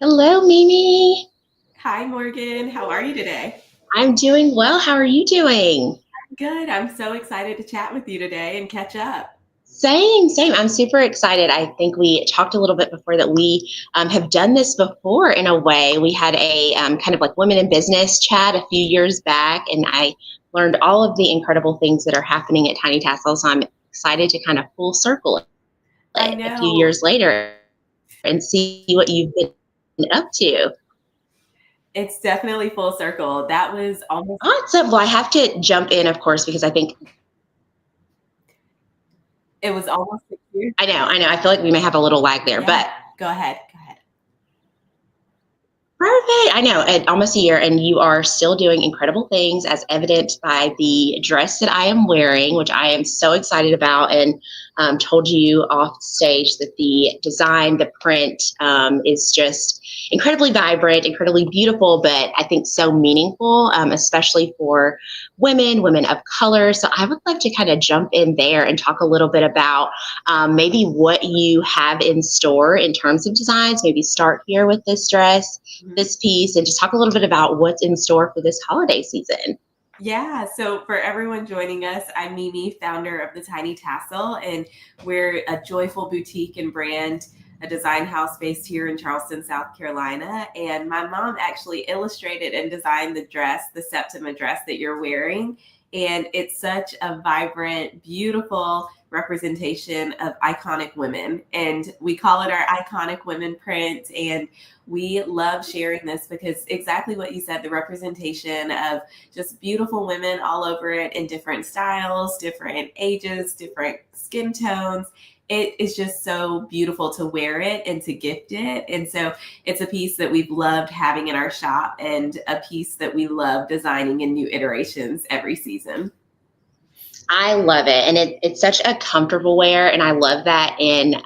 Hello, Mimi. Hi, Morgan. How are you today? I'm doing well. How are you doing? Good. I'm so excited to chat with you today and catch up. Same. I'm super excited. I think we talked a little bit before that we have done this before in a way. We had a kind of like women in business chat a few years back, and I learned all of the incredible things that are happening at Tiny Tassel. So I'm excited to kind of full circle I it a few know years later and see what you've been up to. it's definitely full circle. That was almost, Awesome. Well, I have to jump in, of course, because I think it was almost 6 years. I know. I feel like we may have a little lag there, Yeah, but go ahead. Go ahead. perfect. I know, almost a year, and you are still doing incredible things, as evident by the dress that I am wearing, which I am so excited about. And told you off stage that the design, the print is just incredibly vibrant, incredibly beautiful, but I think so meaningful, especially for women of color. So I would like to kind of jump in there and talk a little bit about maybe what you have in store in terms of designs. Maybe start here with this dress, Mhm. this piece, and just talk a little bit about what's in store for this holiday season. Yeah, so for everyone joining us, I'm Mimi, founder of the Tiny Tassel, and we're a joyful boutique and brand, a design house based here in Charleston, South Carolina. And my mom actually illustrated and designed the dress, the Septima dress that you're wearing. And it's such a vibrant, beautiful representation of iconic women. And we call it our iconic women print. And we love sharing this because exactly what you said, the representation of just beautiful women all over it in different styles, different ages, different skin tones. It is just so beautiful to wear it and to gift it. And so it's a piece that we've loved having in our shop and a piece that we love designing in new iterations every season. I love it. And it's such a comfortable wear. And I love that in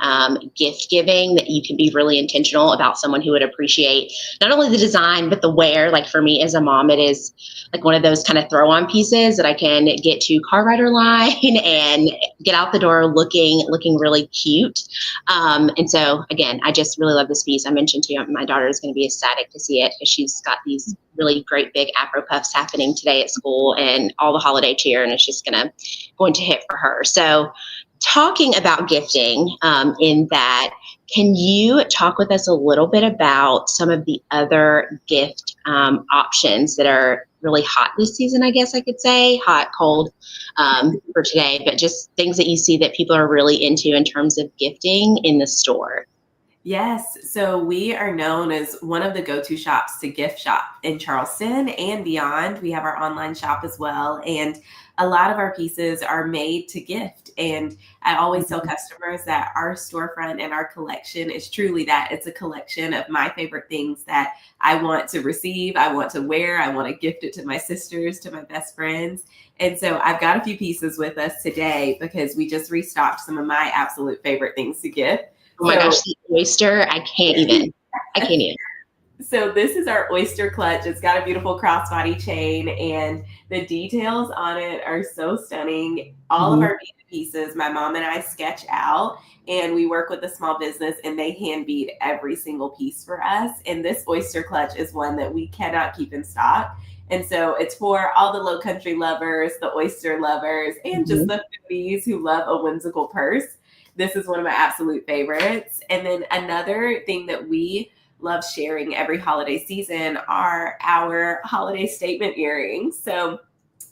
gift giving that you can be really intentional about someone who would appreciate not only the design, but the wear. Like for me as a mom, it is like one of those kind of throw on pieces that I can get to car rider line and get out the door looking really cute. And so again, I just really love this piece. I mentioned to you, my daughter is going to be ecstatic to see it because she's got these really great big Afro puffs happening today at school and all the holiday cheer, and it's just going to hit for her. So talking about gifting in that, can you talk with us a little bit about some of the other gift options that are really hot this season? I guess I could say hot, cold for today, but just things that you see that people are really into in terms of gifting in the store. Yes. So we are known as one of the go to shops to gift shop in Charleston and beyond. We have our online shop as well. And a lot of our pieces are made to gift. And I always tell Mhm. customers that our storefront and our collection is truly that it's a collection of my favorite things that I want to receive, I want to wear, I want to gift it to my sisters, to my best friends. And so I've got a few pieces with us today because we just restocked some of my absolute favorite things to gift. Oh my gosh, So the oyster! I can't even. I can't even. So this is our oyster clutch. It's got a beautiful crossbody chain, and the details on it are so stunning. All of Mhm. our beaded pieces, my mom and I sketch out, and we work with a small business, and they hand bead every single piece for us. And this oyster clutch is one that we cannot keep in stock. And so it's for all the low country lovers, the oyster lovers, and just Mhm. the foodies who love a whimsical purse. This is one of my absolute favorites. And then another thing that we love sharing every holiday season are our holiday statement earrings. So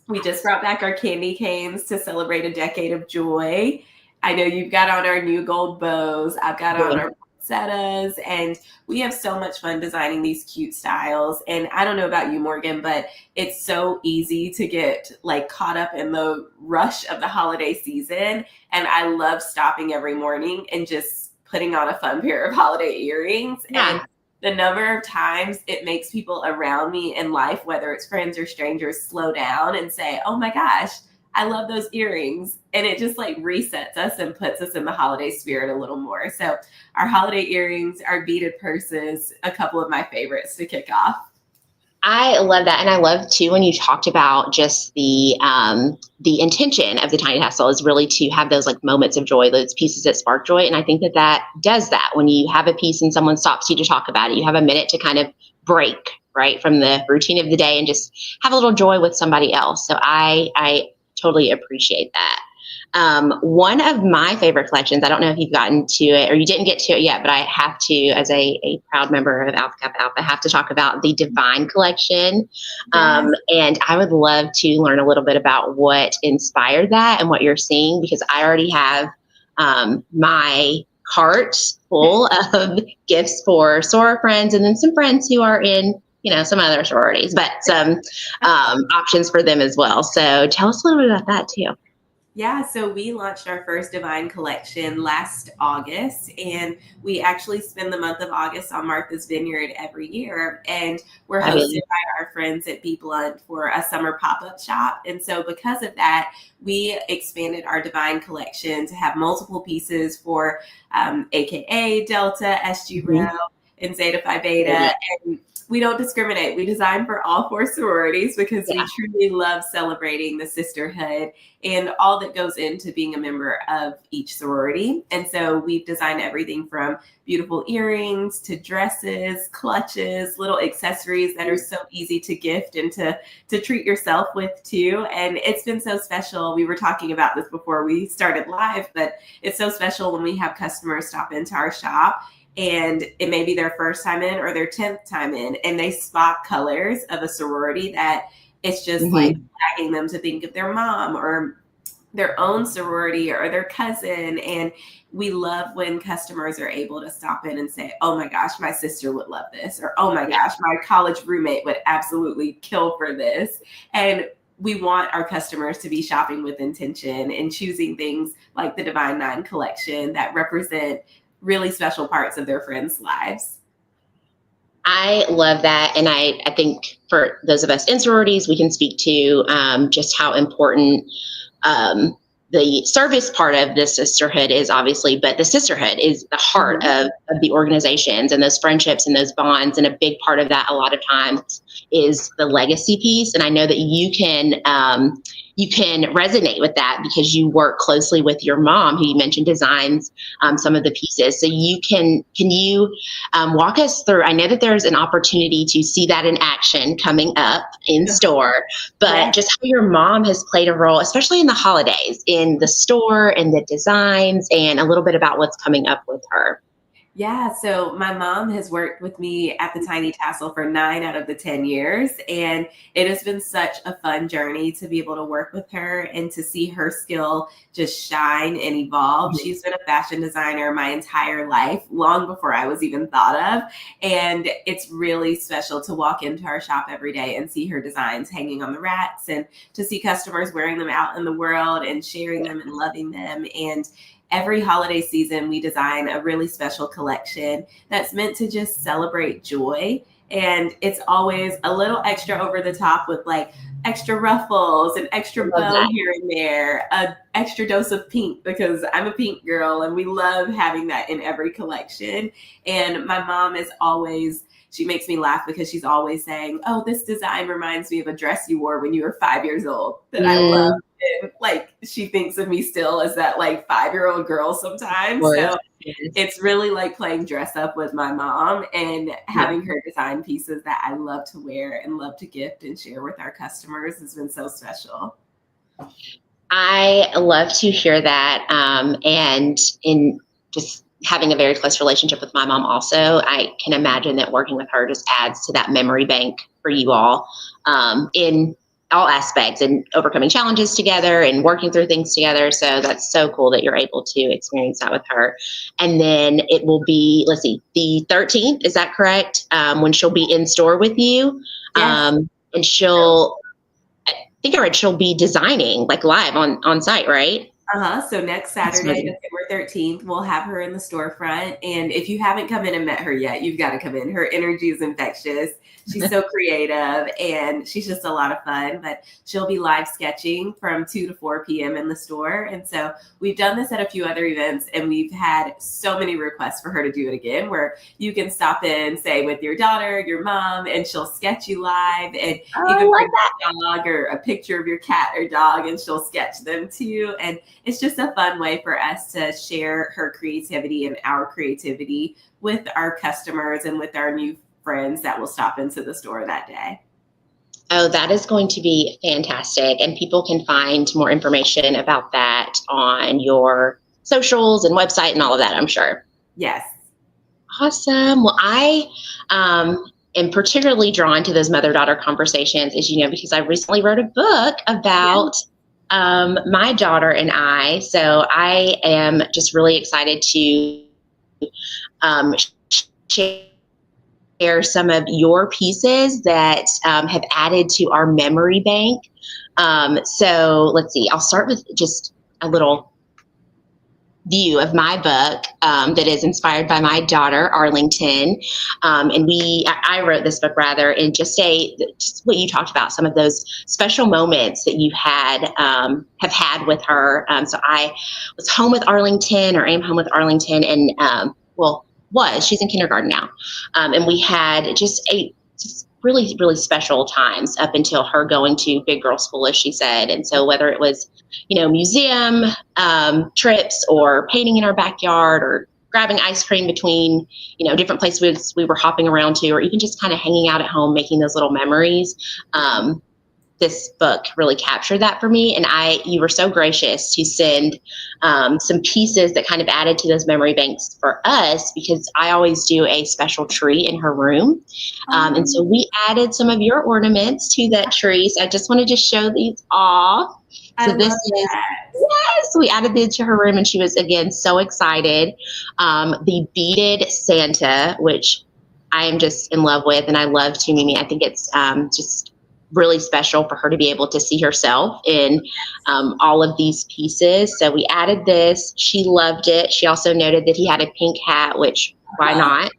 we just brought back our candy canes to celebrate a decade of joy. I know you've got on our new gold bows. I've got on our poinsettias, and we have so much fun designing these cute styles. And I don't know about you, Morgan, but it's so easy to get like caught up in the rush of the holiday season. And I love stopping every morning and just putting on a fun pair of holiday earrings. Yeah. And the number of times it makes people around me in life, whether it's friends or strangers, slow down and say, oh my gosh, I love those earrings. And it just like resets us and puts us in the holiday spirit a little more. So our holiday earrings, our beaded purses, a couple of my favorites to kick off. I love that. And I love too, when you talked about just the intention of the Tiny Tassel is really to have those like moments of joy, those pieces that spark joy. And I think that that does that when you have a piece and someone stops you to talk about it, you have a minute to kind of break right from the routine of the day and just have a little joy with somebody else. So I totally appreciate that. One of my favorite collections, I don't know if you've gotten to it or you didn't get to it yet, but I have to, as a proud member of Alpha Kappa Alpha, I have to talk about the Divine collection. And I would love to learn a little bit about what inspired that and what you're seeing, because I already have my cart full of gifts for soror friends and then some friends who are in, you know, some other sororities, but some options for them as well. So tell us a little bit about that too. Yeah, so we launched our first Divine collection last August, and we actually spend the month of August on Martha's Vineyard every year. And we're hosted by our friends at Be Blunt for a summer pop-up shop. And so because of that, we expanded our Divine collection to have multiple pieces for AKA, Delta, SG Rho, and Zeta Phi Beta. And we don't discriminate. We design for all 4 sororities because we truly love celebrating the sisterhood and all that goes into being a member of each sorority. And so we've designed everything from beautiful earrings to dresses, clutches, little accessories that are so easy to gift and to treat yourself with too. And it's been so special. We were talking about this before we started live, but it's so special when we have customers stop into our shop and it may be their first time in or their 10th time in, and they spot colors of a sorority that it's just like flagging them to think of their mom or their own sorority or their cousin. And we love when customers are able to stop in and say, oh my gosh, my sister would love this, or oh my gosh, my college roommate would absolutely kill for this. And we want our customers to be shopping with intention and choosing things like the Divine 9 collection that represent really special parts of their friends' lives. I love that. And I think for those of us in sororities, we can speak to just how important the service part of the sisterhood is, obviously, but the sisterhood is the heart of the organizations and those friendships and those bonds. And a big part of that a lot of times is the legacy piece. And I know that you can resonate with that because you work closely with your mom, who you mentioned designs some of the pieces. So can you walk us through? I know that there's an opportunity to see that in action coming up in store, but just how your mom has played a role, especially in the holidays, in the store and the designs, and a little bit about what's coming up with her. Yeah, so my mom has worked with me at the Tiny Tassel for 9 out of the 10 years, and it has been such a fun journey to be able to work with her and to see her skill just shine and evolve. She's been a fashion designer my entire life, long before I was even thought of, and it's really special to walk into our shop every day and see her designs hanging on the racks and to see customers wearing them out in the world and sharing them and loving them. And every holiday season, we design a really special collection that's meant to just celebrate joy. And it's always a little extra over the top with like extra ruffles and extra bow here and there, an extra dose of pink because I'm a pink girl and we love having that in every collection. And my mom is always, she makes me laugh because she's always saying, oh, this design reminds me of a dress you wore when you were 5 years old that I love. And like, she thinks of me still as that like 5-year-old girl sometimes. So it's really like playing dress up with my mom and having her design pieces that I love to wear and love to gift and share with our customers has been so special. I love to hear that. And in just having a very close relationship with my mom also, I can imagine that working with her just adds to that memory bank for you all in all aspects and overcoming challenges together and working through things together. So that's so cool that you're able to experience that with her. And then it will be, let's see, the 13th, is that correct? When she'll be in store with you. Yes. And she'll, I think I read she'll be designing like live on site, right? So next That's Saturday, funny. December 13th, we'll have her in the storefront. And if you haven't come in and met her yet, you've got to come in. Her energy is infectious. She's so creative and she's just a lot of fun. But she'll be live sketching from 2 to 4 p.m. in the store. And so we've done this at a few other events and we've had so many requests for her to do it again, where you can stop in, say, with your daughter, your mom, and she'll sketch you live and Oh, I even love bring a dog or a picture of your cat or dog and she'll sketch them too. And it's just a fun way for us to share her creativity and our creativity with our customers and with our new friends that will stop into the store that day. Oh, that is going to be fantastic. And people can find more information about that on your socials and website and all of that, I'm sure. Yes. Awesome. Well, I am particularly drawn to those mother-daughter conversations, as you know, because I recently wrote a book about my daughter and I. So I am just really excited to share some of your pieces that have added to our memory bank. So let's see, I'll start with just a little view of my book that is inspired by my daughter, Arlington. And I wrote this book rather in just what you talked about, some of those special moments that you have had with her. So I was home with Arlington, or am home with Arlington, and she's in kindergarten now. And we had just really, really special times up until her going to big girl school, as she said. And so whether it was, museum trips or painting in our backyard or grabbing ice cream between, different places we were hopping around to, or even just kind of hanging out at home, making those little memories. This book really captured that for me. And you were so gracious to send some pieces that kind of added to those memory banks for us, because I always do a special tree in her room. And so we added some of your ornaments to that tree. So I just wanted to show these off. So yes, we added these to her room and she was, again, so excited. The beaded Santa, which I am just in love with, and I love too, Mimi. I think it's just really special for her to be able to see herself in all of these pieces. So we added this. She loved it. She also noted that he had a pink hat, which why not?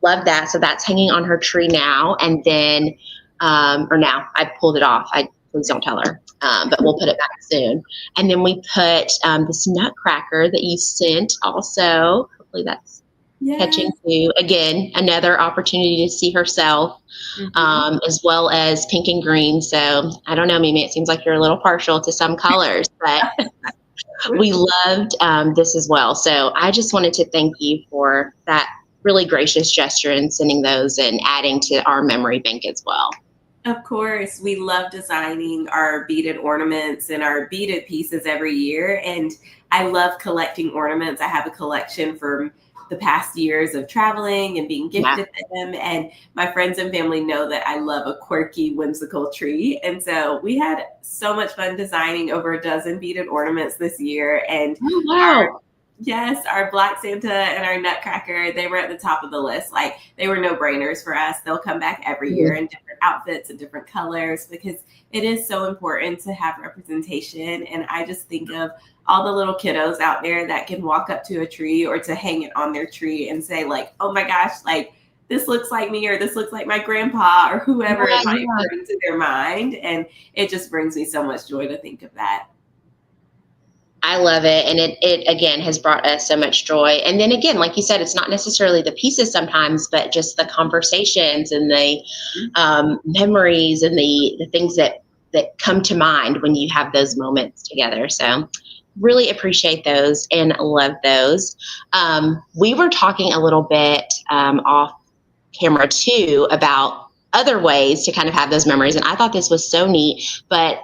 Love that. So that's hanging on her tree now. And then, now I pulled it off. Please don't tell her, but we'll put it back soon. And then we put this nutcracker that you sent also. Hopefully that's catching too. Again, another opportunity to see herself, as well as pink and green. So I don't know, Mimi, it seems like you're a little partial to some colors, but we loved this as well. So I just wanted to thank you for that really gracious gesture and sending those and adding to our memory bank as well. Of course, we love designing our beaded ornaments and our beaded pieces every year. And I love collecting ornaments. I have a collection from the past years of traveling and being gifted them. And my friends and family know that I love a quirky, whimsical tree. And so we had so much fun designing over a dozen beaded ornaments this year. And our Black Santa and our Nutcracker, they were at the top of the list. Like, they were no-brainers for us. They'll come back every year in different outfits and different colors, because it is so important to have representation. And I just think of all the little kiddos out there that can walk up to a tree or to hang it on their tree and say, like, oh my gosh, like, this looks like me, or this looks like my grandpa, or whoever it might bring to their mind. And it just brings me so much joy to think of that. I love it. And it again has brought us so much joy. And then again, like you said, it's not necessarily the pieces sometimes, but just the conversations and the memories and the things that come to mind when you have those moments together. So really appreciate those and love those. We were talking a little bit off camera too about other ways to kind of have those memories. And I thought this was so neat, but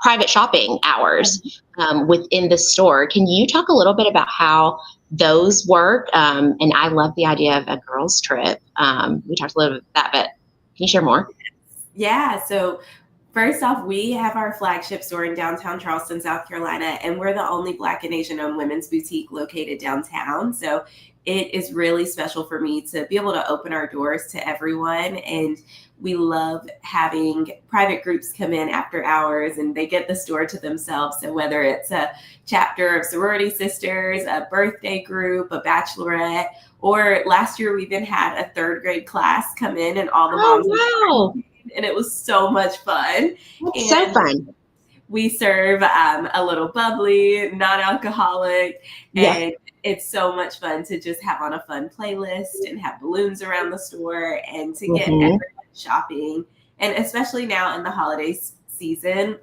private shopping hours within the store. Can you talk a little bit about how those work? And I love the idea of a girls' trip. We talked a little bit about that, but can you share more? Yeah. So First off, we have our flagship store in downtown Charleston, South Carolina, and we're the only Black and Asian owned women's boutique located downtown. So it is really special for me to be able to open our doors to everyone. And we love having private groups come in after hours and they get the store to themselves. So whether it's a chapter of sorority sisters, a birthday group, a bachelorette, or last year we even had a third grade class come in and all the moms. Oh, wow. And it was so much fun. That's so fun. We serve a little bubbly, non-alcoholic, Yeah. and it's so much fun to just have on a fun playlist and have balloons around the store and to get everyone shopping. And especially now in the holiday season,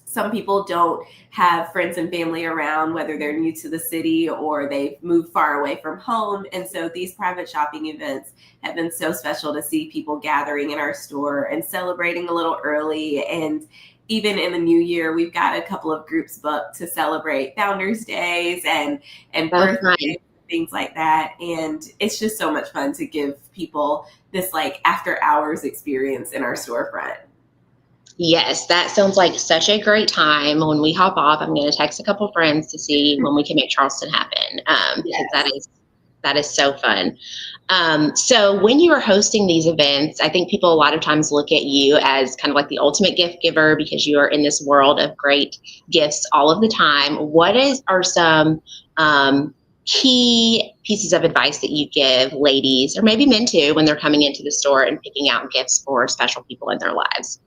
some people don't have friends and family around, whether they're new to the city or they've moved far away from home. And so these private shopping events have been so special to see people gathering in our store and celebrating a little early. And even in the new year, we've got a couple of groups booked to celebrate Founders Days and birthdays, things like that. And it's just so much fun to give people this like after hours experience in our storefront. Yes, that sounds like such a great time. When we hop off, I'm going to text a couple friends to see when we can make Charleston happen. Because that is so fun. So when you are hosting these events, I think people a lot of times look at you as kind of like the ultimate gift giver because you are in this world of great gifts all of the time. Are some key pieces of advice that you give ladies, or maybe men too, when they're coming into the store and picking out gifts for special people in their lives?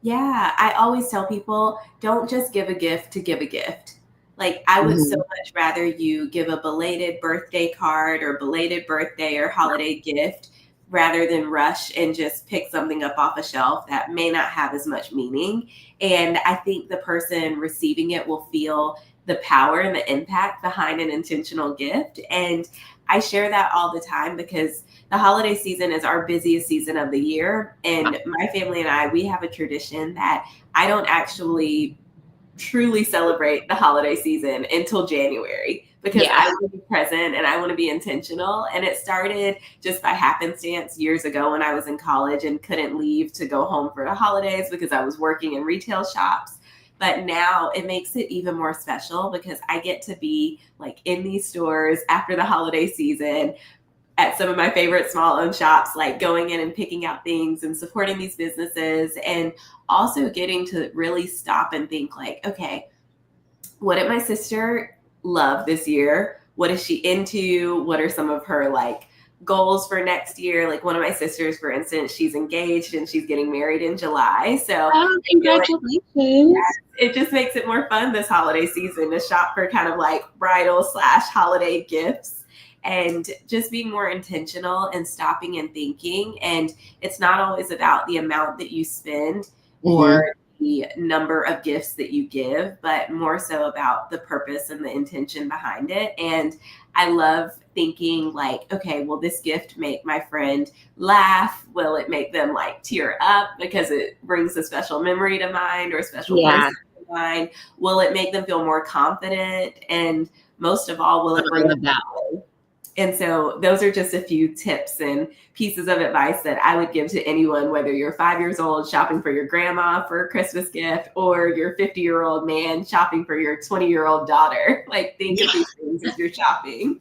Yeah, I always tell people, don't just give a gift to give a gift. Like, I would so much rather you give a belated birthday card or belated birthday or holiday gift rather than rush and just pick something up off a shelf that may not have as much meaning. And I think the person receiving it will feel the power and the impact behind an intentional gift. And I share that all the time because the holiday season is our busiest season of the year. And my family and I, we have a tradition that I don't actually truly celebrate the holiday season until January because I want to be present and I want to be intentional. And it started just by happenstance years ago when I was in college and couldn't leave to go home for the holidays because I was working in retail shops. But now it makes it even more special because I get to be like in these stores after the holiday season at some of my favorite small owned shops, like going in and picking out things and supporting these businesses, and also getting to really stop and think like, okay, what did my sister love this year? What is she into? What are some of her like goals for next year? Like one of my sisters, for instance, she's engaged and she's getting married in July. So congratulations. It just makes it more fun this holiday season to shop for kind of like bridal / holiday gifts. And just being more intentional and stopping and thinking. And it's not always about the amount that you spend or the number of gifts that you give, but more so about the purpose and the intention behind it. And I love thinking like, okay, will this gift make my friend laugh? Will it make them like tear up because it brings a special memory to mind or a special person to mind? Will it make them feel more confident? And most of all, will it bring them joy? And so those are just a few tips and pieces of advice that I would give to anyone, whether you're 5 years old shopping for your grandma for a Christmas gift or your 50-year-old man shopping for your 20-year-old daughter. Like think of these things as you're shopping.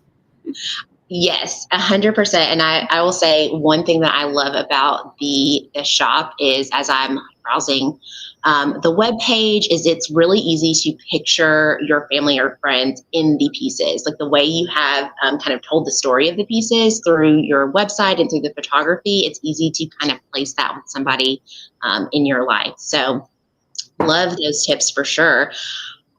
Yes, 100%. And I will say one thing that I love about the shop is as I'm browsing the web page is it's really easy to picture your family or friends in the pieces, like the way you have kind of told the story of the pieces through your website and through the photography. It's easy to kind of place that with somebody in your life. So love those tips for sure.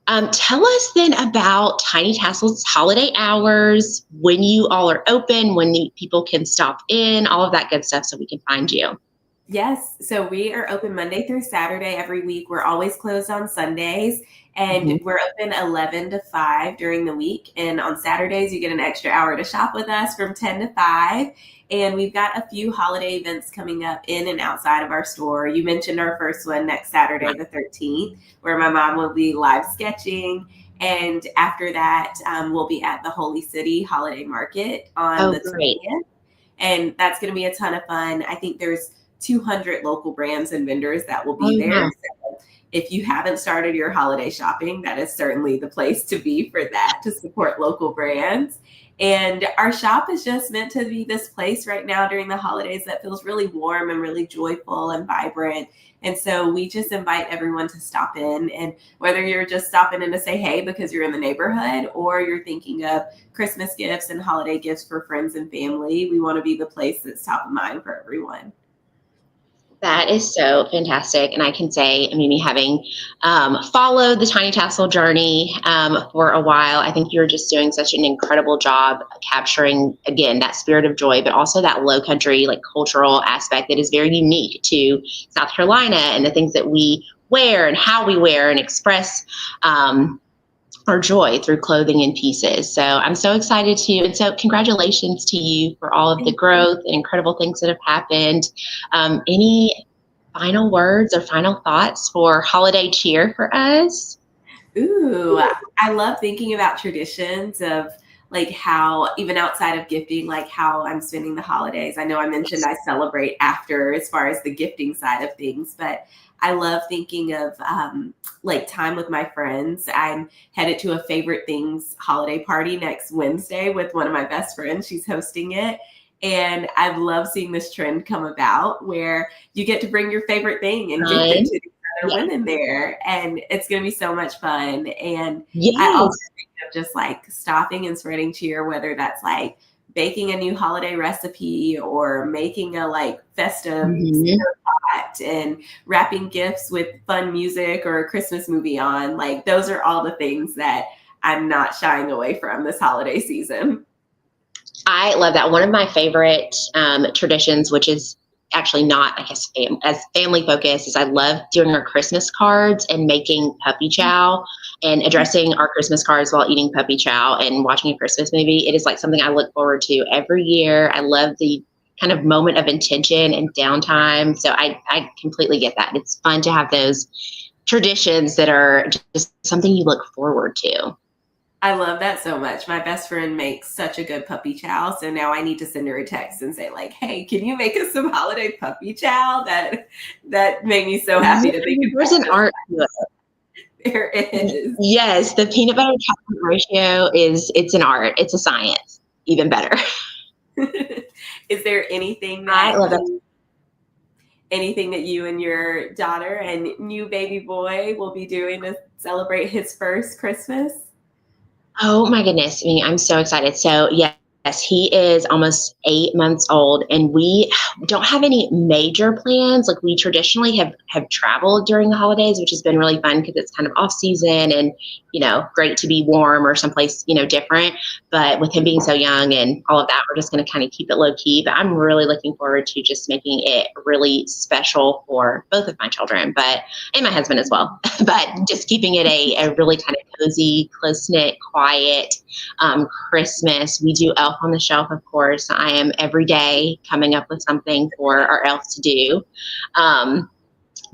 Tell us then about Tiny Tassel's holiday hours, when you all are open, when people can stop in, all of that good stuff so we can find you. Yes. So we are open Monday through Saturday every week. We're always closed on Sundays and we're open 11 to 5 during the week. And on Saturdays, you get an extra hour to shop with us from 10 to 5. And we've got a few holiday events coming up in and outside of our store. You mentioned our first one next Saturday, the 13th, where my mom will be live sketching. And after that, we'll be at the Holy City Holiday Market on the 20th. And that's going to be a ton of fun. I think there's 200 local brands and vendors that will Oh, be there. wow. So if you haven't started your holiday shopping, that is certainly the place to be for that, to support local brands. And our shop is just meant to be this place right now during the holidays that feels really warm and really joyful and vibrant. And so we just invite everyone to stop in. And whether you're just stopping in to say hey because you're in the neighborhood, or you're thinking of Christmas gifts and holiday gifts for friends and family, we want to be the place that's top of mind for everyone. That is so fantastic. And I can say, Mimi, having followed the Tiny Tassel journey for a while, I think you're just doing such an incredible job capturing, again, that spirit of joy, but also that low country, like cultural aspect that is very unique to South Carolina, and the things that we wear and how we wear and express our joy through clothing and pieces. So I'm so excited and so congratulations to you for all of the growth and incredible things that have happened. Any final words or final thoughts for holiday cheer for us? Ooh, I love thinking about traditions of like how, even outside of gifting, like how I'm spending the holidays. I know I mentioned I celebrate after as far as the gifting side of things, but I love thinking of like time with my friends. I'm headed to a favorite things holiday party next Wednesday with one of my best friends. She's hosting it. And I've loved seeing this trend come about where you get to bring your favorite thing and gift it to the other Yeah. women there. And it's going to be so much fun. And I Yes. also think of just like stopping and spreading cheer, whether that's like baking a new holiday recipe or making a like festive Mhm. pot and wrapping gifts with fun music or a Christmas movie on. Like those are all the things that I'm not shying away from this holiday season. I love that. One of my favorite traditions, which is actually not, I guess, as family focused, is I love doing our Christmas cards and making puppy chow and addressing our Christmas cards while eating puppy chow and watching a Christmas movie. It is like something I look forward to every year. I love the kind of moment of intention and downtime. So I completely get that. It's fun to have those traditions that are just something you look forward to. I love that so much. My best friend makes such a good puppy chow. So now I need to send her a text and say, like, hey, can you make us some holiday puppy chow? That made me so happy to think There's an art to it. of. There is. Yes, the peanut butter chocolate ratio it's an art. It's a science. Even better. Is there anything I that love it. anything that you and your daughter and new baby boy will be doing to celebrate his first Christmas? Oh my goodness. I mean, I'm so excited. So yes, he is almost 8 months old, and we don't have any major plans. Like we traditionally have traveled during the holidays, which has been really fun because it's kind of off season and great to be warm or someplace different. But with him being so young and all of that, we're just going to kind of keep it low key. But I'm really looking forward to just making it really special for both of my children, and my husband as well. But just keeping it a really kind of cozy, close knit, quiet Christmas. We do Elf on the Shelf, of course. I am every day coming up with something for our elf to do.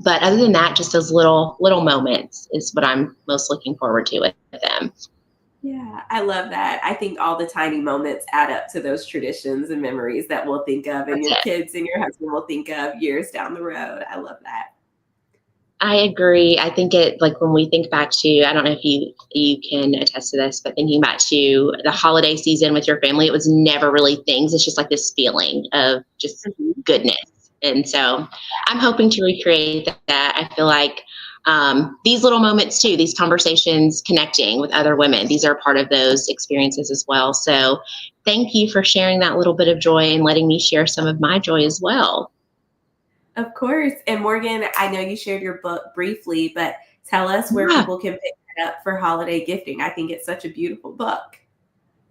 But other than that, just those little moments is what I'm most looking forward to with them. Yeah, I love that. I think all the tiny moments add up to those traditions and memories that we'll think of, and That's your it. kids and your husband will think of years down the road. I love that. I agree. I think it like when we think back to, I don't know if you can attest to this, but thinking back to the holiday season with your family, it was never really things. It's just like this feeling of just goodness. And so I'm hoping to recreate that. I feel like these little moments too, these conversations, connecting with other women, these are part of those experiences as well. So thank you for sharing that little bit of joy and letting me share some of my joy as well. Of course. And Morgan, I know you shared your book briefly, but tell us where Yeah. people can pick it up for holiday gifting. I think it's such a beautiful book.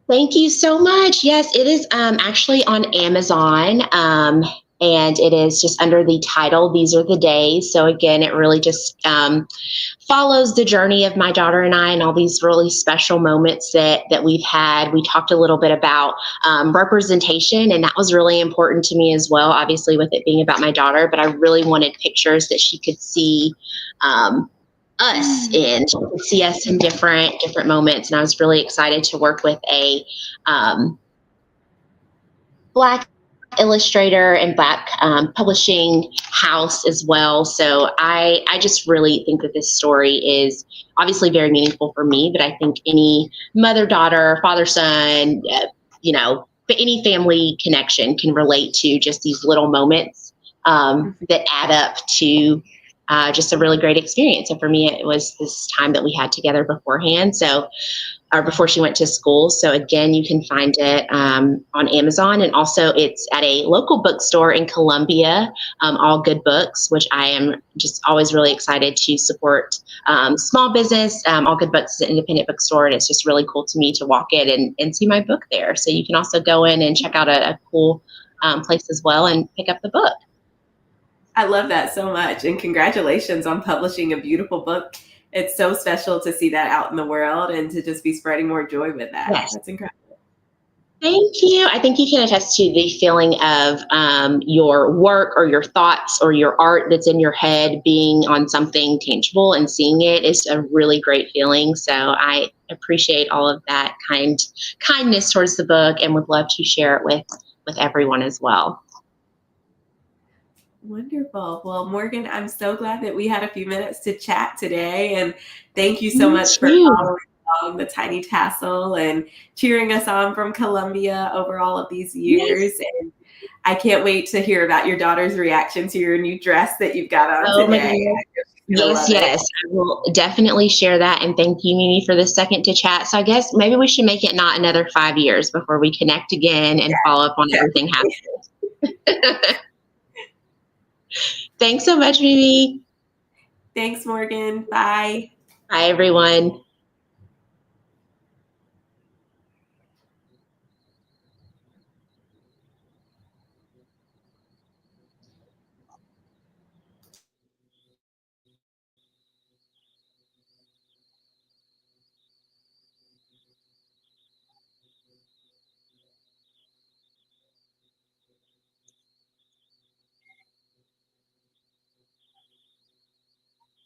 Thank you so much. Yes, it is actually on Amazon. And it is just under the title, These Are the Days. So again, it really just follows the journey of my daughter and I and all these really special moments that we've had. We talked a little bit about representation, and that was really important to me as well, obviously with it being about my daughter, but I really wanted pictures that she could see us in, she could see us in different moments. And I was really excited to work with a Black illustrator and Black publishing house as well. So I just really think that this story is obviously very meaningful for me, but I think any mother, daughter, father, son, but any family connection can relate to just these little moments that add up to just a really great experience. And for me, it was this time that we had together beforehand. Or before she went to school. So again, you can find it on Amazon, and also it's at a local bookstore in Columbia, All Good Books, which I am just always really excited to support small business. All Good Books is an independent bookstore, and it's just really cool to me to walk in and see my book there. So you can also go in and check out a cool place as well and pick up the book. I love that so much, and congratulations on publishing a beautiful book. It's so special to see that out in the world and to just be spreading more joy with that. Yes. That's incredible. Thank you. I think you can attest to the feeling of your work or your thoughts or your art that's in your head being on something tangible, and seeing it is a really great feeling. So I appreciate all of that kindness towards the book, and would love to share it with everyone as well. Wonderful. Well, Morgan, I'm so glad that we had a few minutes to chat today. And thank you so much for following along the Tiny Tassel and cheering us on from Columbia over all of these years. Yes. And I can't wait to hear about your daughter's reaction to your new dress that you've got on today. Yes. I will definitely share that. And thank you, Mimi, for the second to chat. So I guess maybe we should make it not another 5 years before we connect again and follow up on everything happening. Thanks so much, Mimi. Thanks, Morgan. Bye. Bye, everyone.